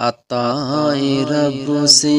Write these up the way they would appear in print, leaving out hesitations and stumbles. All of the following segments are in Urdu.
عطائے رب سے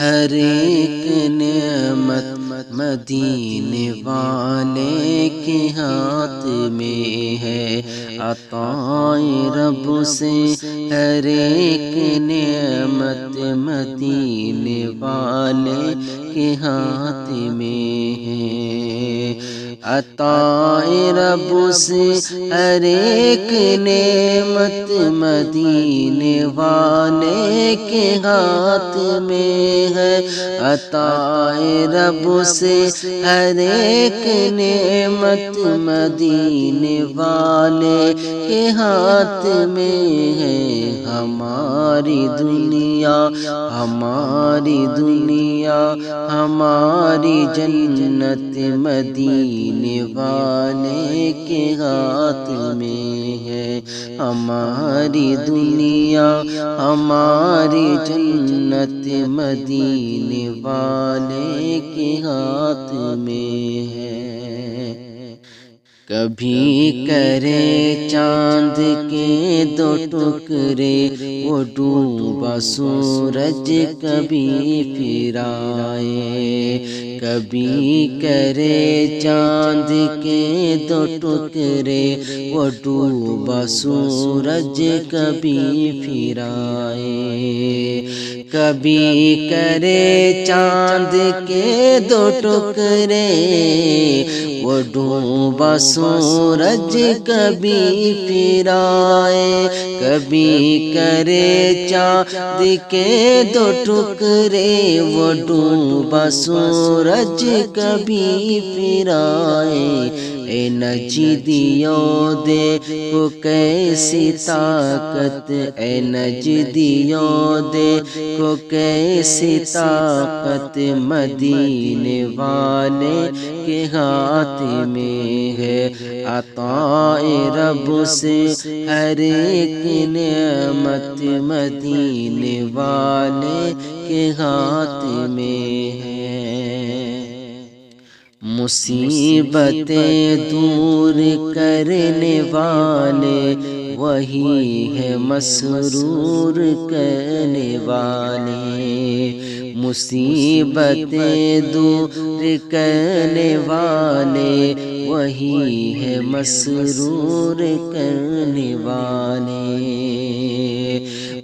ہر ایک نعمت مدینے والے کے ہاتھ میں ہے۔ عطائے رب سے ہر ایک نعمت مدینے والے کے ہاتھ میں ہے۔ عطائے رب سے ہر ایک نعمت مدینے والے کے ہاتھ میں ہے۔ عطائے رب سے ہر ایک نعمت مدینے والے کے ہاتھ میں ہے۔ ہماری دنیا ہماری دنیا ہماری جنت مدینے والے کے ہاتھ میں ہے۔ ہماری دنیا ہماری جنت مدینے والے کے ہاتھ میں ہے۔ کبھی کرے چاند کے دو ٹکڑے وہ ڈوبا سورج کبھی پھر آئے۔ کبھی کرے چاند کے دو ٹکڑے وہ ڈوبا سورج کبھی پھر آئے۔ کبھی کرے چاند کے دو ٹکڑے وہ ڈوبا سورج کبھی پھر آئے۔ کبھی کرے چاند کے دو ٹکڑے وہ ڈوبا سورج کبھی پھر آئے۔ اے نجدیوں دیکھو کیسی طاقت، اے نجدیوں دیکھو کیسی طاقت مدینے والے کے ہاتھ میں ہے۔ عطائے رب سے ہر ایک نعمت مدینے والے کے ہاتھ میں ہے۔ مصیبتیں دور کرنے والے وہی ہے مسرور کرنے والے۔ مصیبتیں دور کرنے والے وہی ہے مسرور کرنے والے۔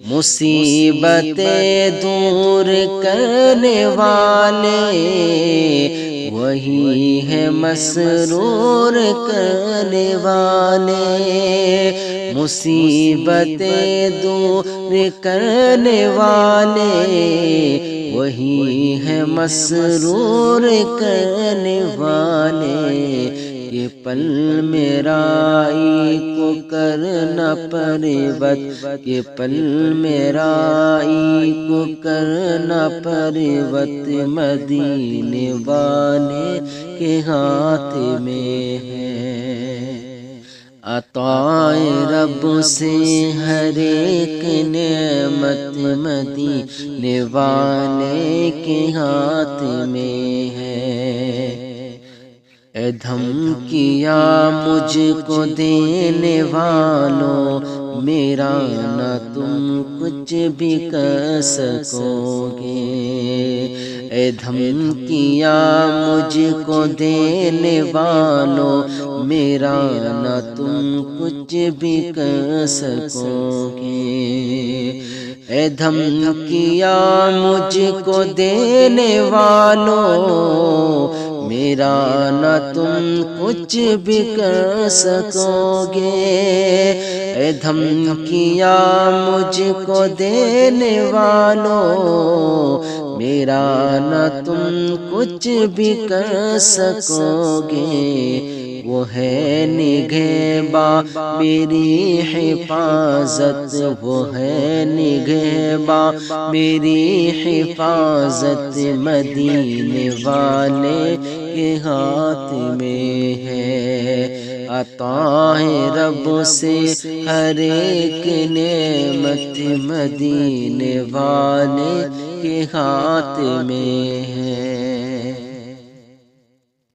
مصیبتیں دور کرنے والے وہی ہے مسرور کرنے والے۔ مصیبتیں دور کرنے والے وہی ہے مسرور کرنے والے۔ یہ پل میرائی کو کرنا پروت، یہ پل میرائی کو کرنا پروت مدینے والے کے ہاتھ میں ہے۔ عطائے رب سے ہر ایک نعمت مدینے والے کے ہاتھ میں ہے۔ اے دھمکیاں مجھ کو دینے والوں، میرا نہ تم کچھ بھی کر سکو گے۔ اے دھمکیاں مجھ کو دینے والوں، میرا نہ تم کچھ بھی کر سکو گے۔ اے دھمکیاں مجھ کو دینے والوں، میرا نہ تم کچھ بھی کر سکو گے۔ اے دھمکیاں مجھ کو دینے والوں، میرا نہ تم کچھ بھی کر سکو گے۔ وہ ہے نگہباں میری حفاظت، وہ ہے نگہباں میری حفاظت مدینے والے کے ہاتھ میں ہے۔ عطائے رب سے ہر ایک نعمت مدینے والے کے ہاتھ میں ہے۔